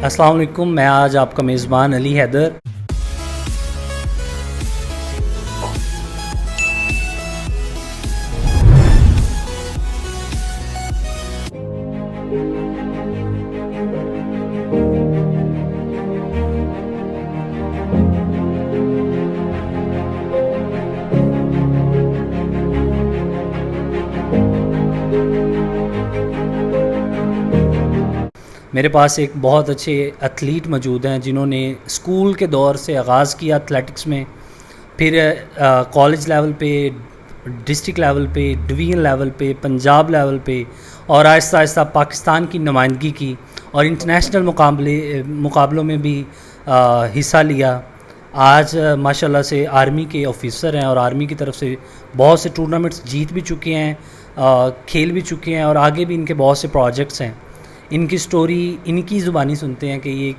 अस्सलाम वालेकुम। मैं आज आपका मेज़बान अली हैदर। मेरे पास एक बहुत अच्छे एथलीट मौजूद हैं जिन्होंने स्कूल के दौर से आगाज़ किया एथलेटिक्स में, फिर कॉलेज लेवल पे, डिस्ट्रिक्ट लेवल पे, डिवीज़न लेवल पे, पंजाब लेवल पे और आहिस्ता आहिस्ता पाकिस्तान की नुमाइंदगी की और इंटरनेशनल मुकाबलों में भी हिस्सा लिया। आज माशाल्लाह से आर्मी के ऑफिसर हैं और आर्मी की तरफ से बहुत से टूर्नामेंट्स जीत भी चुके हैं, खेल भी चुके हैं और आगे भी इनके बहुत से प्रोजेक्ट्स हैं। इनकी स्टोरी इनकी ज़ुबानी सुनते हैं कि ये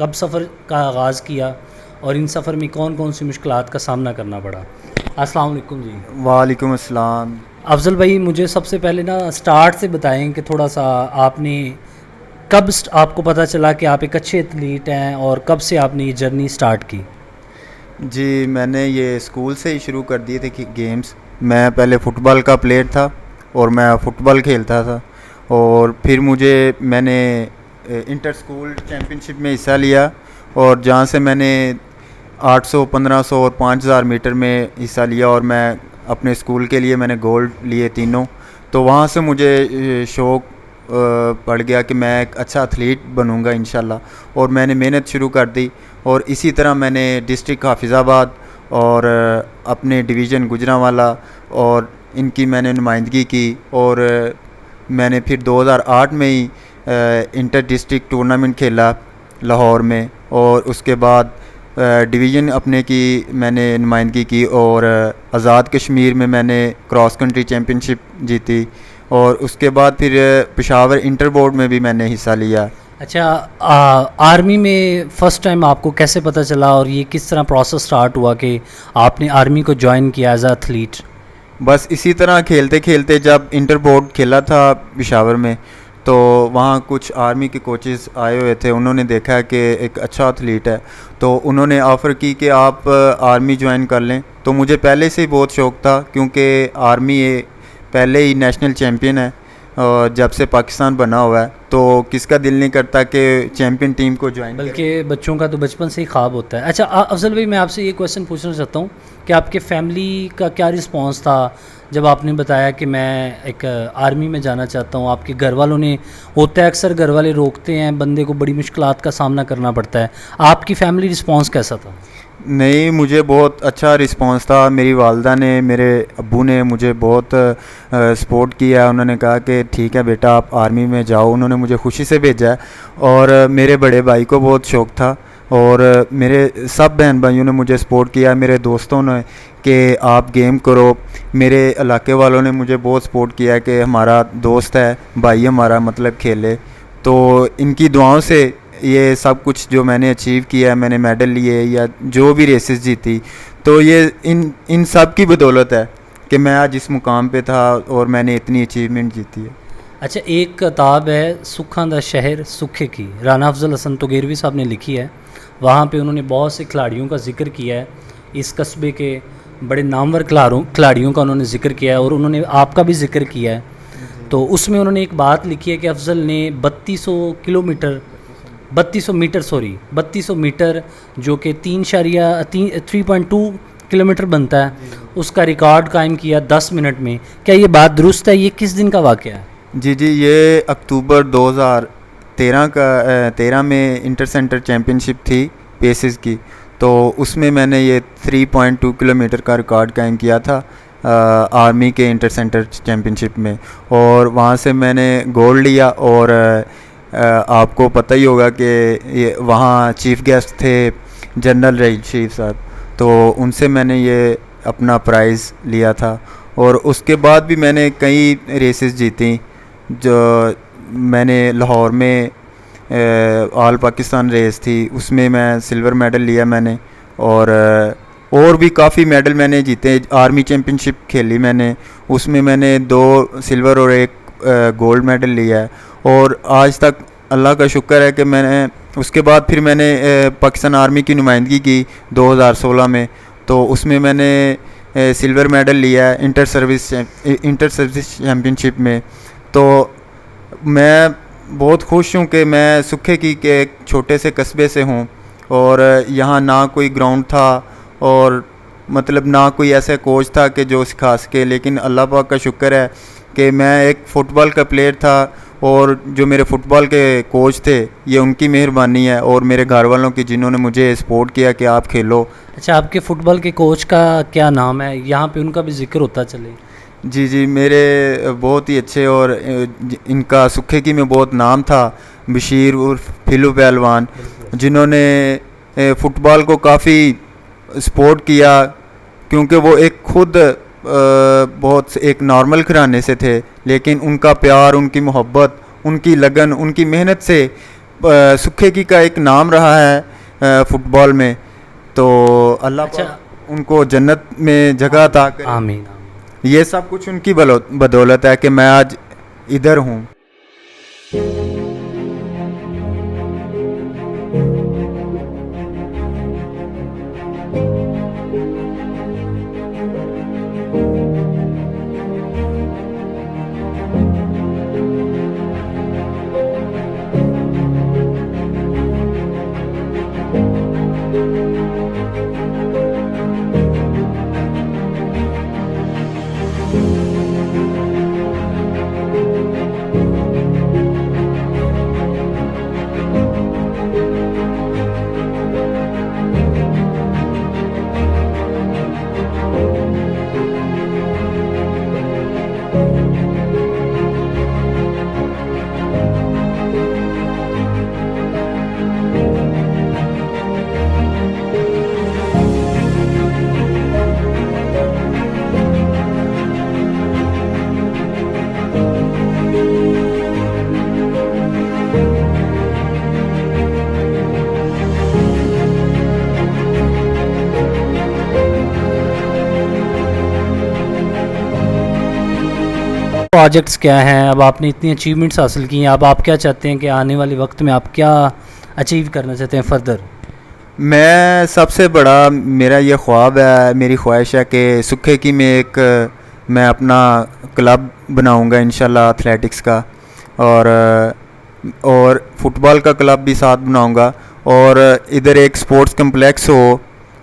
कब सफ़र का आगाज़ किया और इन सफ़र में कौन कौन सी मुश्किलात का सामना करना पड़ा। अस्सलाम वालेकुम जी। वालेकुम अस्सलाम। अफजल भाई, मुझे सबसे पहले ना स्टार्ट से बताएं कि थोड़ा सा आपने कब आपको पता चला कि आप एक अच्छे एथलीट हैं और कब से आपने ये जर्नी स्टार्ट की। जी, मैंने ये स्कूल से ही शुरू कर दिए थे कि गेम्स। मैं पहले फ़ुटबॉल का प्लेयर था और मैं फ़ुटबॉल खेलता था और फिर मैंने इंटर स्कूल चैम्पियनशिप में हिस्सा लिया और जहाँ से मैंने 800, 1500 और 5000 मीटर में हिस्सा लिया और मैं अपने स्कूल के लिए मैंने गोल्ड लिए तीनों। तो वहाँ से मुझे शौक़ पड़ गया कि मैं एक अच्छा एथलीट बनूंगा इंशाल्लाह और मैंने मेहनत शुरू कर दी और इसी तरह मैंने डिस्ट्रिक्ट हाफिज़ाबाद और अपने डिवीज़न गुजरांवाला और इनकी मैंने नुमाइंदगी की और मैंने फिर 2008 में ही इंटर डिस्ट्रिक्ट टूर्नामेंट खेला लाहौर में और उसके बाद डिवीज़न अपने की मैंने नुमाइंदगी की और आज़ाद कश्मीर में मैंने क्रॉस कंट्री चैम्पियनशिप जीती और उसके बाद फिर पेशावर इंटर बोर्ड में भी मैंने हिस्सा लिया। अच्छा, आर्मी में फ़र्स्ट टाइम आपको कैसे पता चला और ये किस तरह प्रोसेस स्टार्ट हुआ कि आपने आर्मी को ज्वाइन किया एज अ एथलीट? बस इसी तरह खेलते खेलते जब इंटर बोर्ड खेला था पेशावर में तो वहाँ कुछ आर्मी के कोचेस आए हुए थे। उन्होंने देखा कि एक अच्छा एथलीट है तो उन्होंने ऑफ़र की कि आप आर्मी ज्वाइन कर लें। तो मुझे पहले से ही बहुत शौक़ था क्योंकि आर्मी पहले ही नेशनल चैम्पियन है और जब से पाकिस्तान बना हुआ है तो किसका दिल नहीं करता कि चैम्पियन टीम को ज्वाइन, बल्कि बच्चों का तो बचपन से ही ख्वाब होता है। अच्छा अफजल भाई, मैं आपसे ये क्वेश्चन पूछना चाहता हूँ कि आपके फैमिली का क्या रिस्पांस था जब आपने बताया कि मैं एक आर्मी में जाना चाहता हूँ? आपके घर वालों ने, होता है अक्सर घर वाले रोकते हैं, बंदे को बड़ी मुश्किलात का सामना करना पड़ता है, आपकी फैमिली रिस्पांस कैसा था? नहीं, मुझे बहुत अच्छा रिस्पांस था। मेरी वालदा ने, मेरे अब्बू ने मुझे बहुत सपोर्ट किया। उन्होंने कहा कि ठीक है बेटा, आप आर्मी में जाओ। उन्होंने मुझे खुशी से भेजा है और मेरे बड़े भाई को बहुत शौक़ था और मेरे सब बहन भाइयों ने मुझे सपोर्ट किया, मेरे दोस्तों ने कि आप गेम करो। मेरे इलाके वालों ने मुझे बहुत सपोर्ट किया कि हमारा दोस्त है, भाई हमारा, मतलब खेले। तो इनकी दुआओं से ये सब कुछ जो मैंने अचीव किया है, मैंने मेडल लिए या जो भी रेसेस जीती, तो ये इन सब की बदौलत है कि मैं आज इस मुकाम पे था और मैंने इतनी अचीवमेंट जीती है। अच्छा, एक किताब है सुखां दा शहर सुखे की, राना अफजल हसन तोगेरवी साहब ने लिखी है। वहाँ पे उन्होंने बहुत से खिलाड़ियों का जिक्र किया है, इस कस्बे के बड़े नामवर खिलाड़ियों का उन्होंने जिक्र किया है और उन्होंने आपका भी जिक्र किया है। तो उसमें उन्होंने एक बात लिखी है कि अफजल ने 3200 मीटर जो कि 3.2 किलोमीटर बनता है, उसका रिकॉर्ड कायम किया 10 मिनट में। क्या ये बात दुरुस्त है? ये किस दिन का वाक़या है? जी, ये अक्टूबर 2013 में इंटर सेंटर चैम्पियनशिप थी पेसेस की, तो उसमें मैंने ये 3.2 किलोमीटर का रिकॉर्ड कायम किया था आर्मी के इंटर सेंटर चैम्पियनशिप में और वहाँ से मैंने गोल्ड लिया। और आपको पता ही होगा कि ये वहाँ चीफ़ गेस्ट थे जनरल रहील शरीफ साहब, तो उनसे मैंने ये अपना प्राइज़ लिया था। और उसके बाद भी मैंने कई रेसेस जीती। जो मैंने लाहौर में ऑल पाकिस्तान रेस थी, उसमें मैं सिल्वर मेडल लिया मैंने और भी काफ़ी मेडल मैंने जीते। आर्मी चैम्पियनशिप खेली मैंने, उसमें मैंने 2 सिल्वर और 1 गोल्ड मेडल लिया है। और आज तक अल्लाह का शुक्र है कि मैंने उसके बाद फिर मैंने पाकिस्तान आर्मी की नुमाइंदगी की 2016 में। तो उसमें मैंने सिल्वर मेडल लिया है इंटर सर्विस चैम्पियनशिप में। तो मैं बहुत खुश हूँ कि मैं सुखे की के एक छोटे से कस्बे से हूँ और यहाँ ना कोई ग्राउंड था और मतलब ना कोई ऐसा कोच था कि जो सिखा सके, लेकिन अल्लाह पाक का शुक्र है कि मैं एक फ़ुटबॉल का प्लेयर था और जो मेरे फ़ुटबॉल के कोच थे ये उनकी मेहरबानी है और मेरे घर वालों की, जिन्होंने मुझे सपोर्ट किया कि आप खेलो। अच्छा, आपके फ़ुटबॉल के कोच का क्या नाम है? यहाँ पे उनका भी जिक्र होता चले। जी जी, मेरे बहुत ही अच्छे और इनका सुखे की में बहुत नाम था, बशीर उर्फ फिलू पहलवान, जिन्होंने फ़ुटबॉल को काफ़ी सपोर्ट किया क्योंकि वो एक खुद बहुत एक नॉर्मल घराने से थे, लेकिन उनका प्यार, उनकी मोहब्बत, उनकी लगन, उनकी मेहनत से सुखे की का एक नाम रहा है फ़ुटबॉल में। तो अल्लाह पाक उनको जन्नत में जगह अता करे। आमीन। ये सब कुछ उनकी बदौलत है कि मैं आज इधर हूँ। प्रोजेक्ट्स क्या हैं? अब आपने इतनी अचीवमेंट्स हासिल की हैं, अब आप क्या चाहते हैं कि आने वाले वक्त में आप क्या अचीव करना चाहते हैं फर्दर? मैं सबसे बड़ा मेरा ये ख्वाब है, मेरी ख्वाहिश है कि सुखे की में एक मैं अपना क्लब बनाऊंगा इंशाल्लाह एथलेटिक्स का, और फुटबॉल का क्लब भी साथ बनाऊंगा और इधर एक स्पोर्ट्स कम्प्लेक्स हो,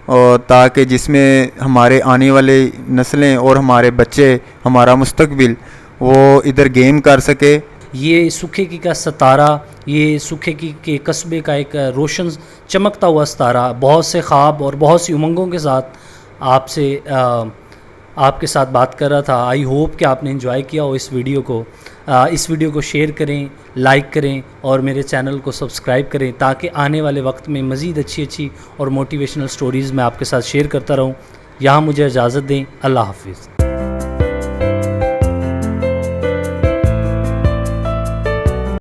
और ताकि जिसमें हमारे आने वाले नस्लें और हमारे बच्चे, हमारा मुस्तकबिल वो इधर गेम कर सके। ये सुखे की का सितारा, ये सुखे की के कस्बे का एक रोशन चमकता हुआ सितारा, बहुत से ख्वाब और बहुत सी उमंगों के साथ आपके साथ बात कर रहा था। आई होप कि आपने एंजॉय किया हो इस वीडियो को। इस वीडियो को शेयर करें, लाइक करें और मेरे चैनल को सब्सक्राइब करें, ताकि आने वाले वक्त में मज़ीद अच्छी और मोटिवेशनल स्टोरीज़ मैं आपके साथ शेयर करता रहूं। यहाँ मुझे इजाज़त दें। अल्लाह हाफिज़।